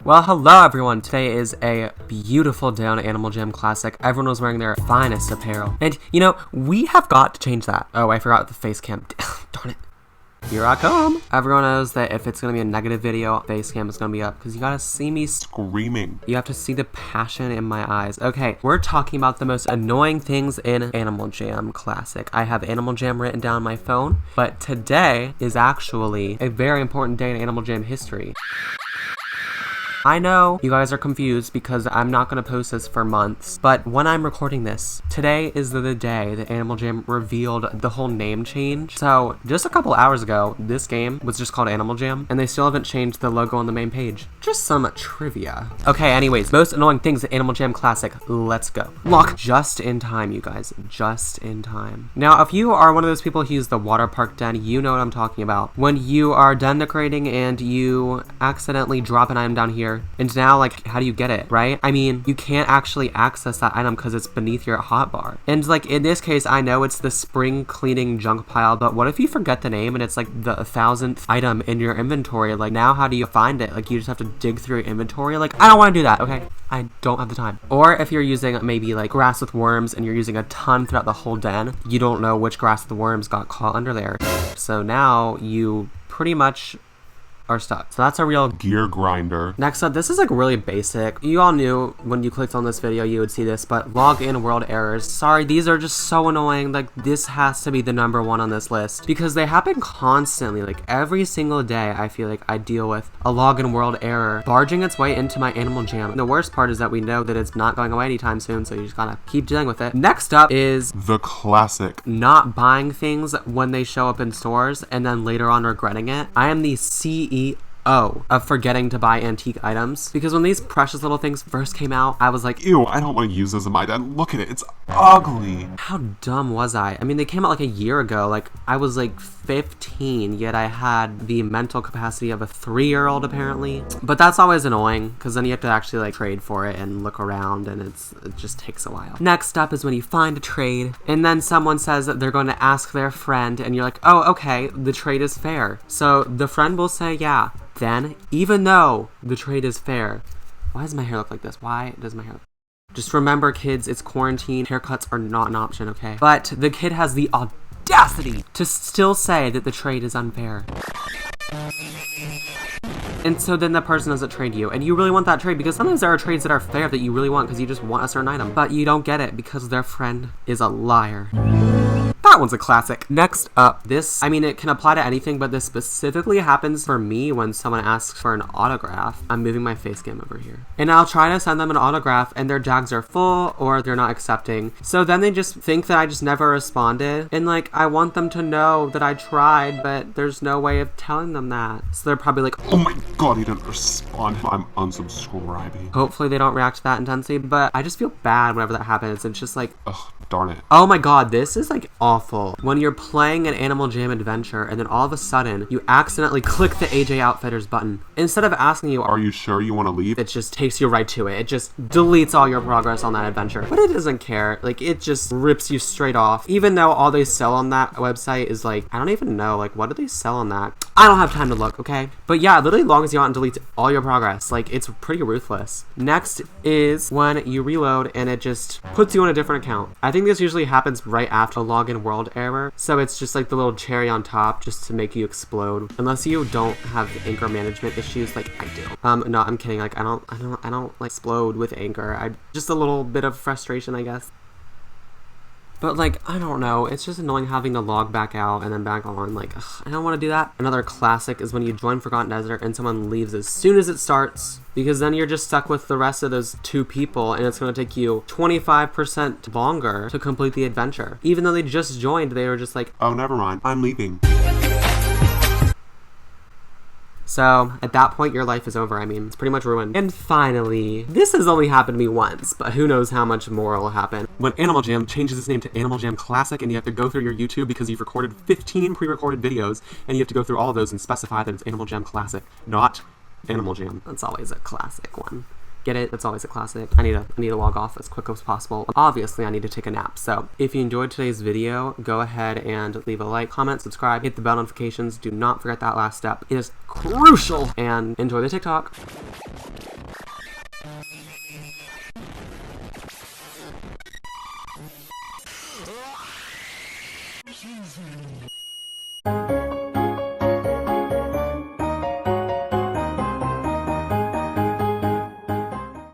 Well, hello everyone. Today is a beautiful day on Animal Jam Classic. Everyone was wearing their finest apparel. And, you know, we have got to change that. Oh, I forgot the face cam. Darn it. Here I come. Everyone knows that if it's going to be a negative video, face cam is going to be up because you got to see me screaming. You have to see the passion in my eyes. Okay, we're talking about the most annoying things in Animal Jam Classic. I have Animal Jam written down on my phone, but today is actually a very important day in Animal Jam history. I know you guys are confused because I'm not going to post this for months, but when I'm recording this, today is the day that Animal Jam revealed the whole name change. So just a couple hours ago, this game was just called Animal Jam, and they still haven't changed the logo on the main page. Just some trivia. Okay, anyways, most annoying things at Animal Jam Classic. Let's go. Lock just in time, you guys. Just in time. Now, if you are one of those people who use the water park den, you know what I'm talking about. When you are done decorating and you accidentally drop an item down here, and now, like, how do you get it, right? I mean, you can't actually access that item because it's beneath your hotbar. And, like, in this case, I know it's the spring cleaning junk pile, but what if you forget the name and it's, like, the 1,000th item in your inventory? Like, now how do you find it? Like, you just have to dig through your inventory? Like, I don't want to do that, okay? I don't have the time. Or if you're using maybe, like, grass with worms and you're using a ton throughout the whole den, you don't know which grass with the worms got caught under there. So now you pretty much are stuck. So that's a real gear grinder. Next up, this is like really basic. You all knew when you clicked on this video you would see this, but login world errors. Sorry, these are just so annoying. Like, this has to be the #1 on this list because they happen constantly. Like, every single day I feel like I deal with a login world error barging its way into my Animal Jam. And the worst part is that we know that it's not going away anytime soon, so you just gotta keep dealing with it. Next up is the classic not buying things when they show up in stores and then later on regretting it. I am the CEO of forgetting to buy antique items, because when these precious little things first came out, I was like, ew, I don't want to use this in my den. Look at it, it's ugly. How dumb was I? I mean, they came out like a year ago. Like, I was like 15, yet I had the mental capacity of a 3-year-old apparently. But that's always annoying because then you have to actually like trade for it and look around, and it just takes a while. Next up is when you find a trade and then someone says that they're going to ask their friend, and you're like, oh, okay, the trade is fair. So the friend will say, yeah. Then, even though the trade is fair, why does my hair look like this? Why does my hair look? Just remember, kids, it's quarantine. Haircuts are not an option, okay? But the kid has the audacity to still say that the trade is unfair. And so then the person doesn't trade you, and you really want that trade because sometimes there are trades that are fair that you really want because you just want a certain item, but you don't get it because their friend is a liar. That one's a classic. Next up, this, I mean, it can apply to anything, but this specifically happens for me when someone asks for an autograph. I'm moving my face cam over here. And I'll try to send them an autograph and their jags are full or they're not accepting. So then they just think that I just never responded. And like, I want them to know that I tried, but there's no way of telling them that. So they're probably like, oh my God, he didn't respond. I'm unsubscribing. Hopefully they don't react to that intensely, but I just feel bad whenever that happens. It's just like, ugh. Darn it. Oh my God, this is like awful. When you're playing an Animal Jam adventure and then all of a sudden you accidentally click the AJ Outfitters button. Instead of asking you, are you sure you want to leave? It just takes you right to it. It just deletes all your progress on that adventure. But it doesn't care. Like, it just rips you straight off. Even though all they sell on that website is like, I don't even know, like, what do they sell on that? I don't have time to look, okay? But yeah, it literally logs you out and deletes all your progress. Like, it's pretty ruthless. Next is when you reload and it just puts you on a different account. I think this usually happens right after a login world error, so it's just like the little cherry on top just to make you explode. Unless you don't have anger management issues like I do. No, I'm kidding. Like, I don't like explode with anger. Just a little bit of frustration, I guess. But like, I don't know, it's just annoying having to log back out and then back on. Like, ugh, I don't want to do that. Another classic is when you join Forgotten Desert and someone leaves as soon as it starts, because then you're just stuck with the rest of those 2 people and it's going to take you 25% longer to complete the adventure. Even though they just joined, they were just like, oh, never mind, I'm leaving. So, at that point, your life is over. I mean, it's pretty much ruined. And finally, this has only happened to me once, but who knows how much more will happen. When Animal Jam changes its name to Animal Jam Classic, and you have to go through your YouTube because you've recorded 15 pre-recorded videos, and you have to go through all of those and specify that it's Animal Jam Classic, not Animal Jam. That's always a classic one. Get it? It's always a classic. I need to log off as quick as possible. Obviously, I need to take a nap. So if you enjoyed today's video, go ahead and leave a like, comment, subscribe, hit the bell notifications. Do not forget that last step. It is crucial. And enjoy the TikTok. Jesus.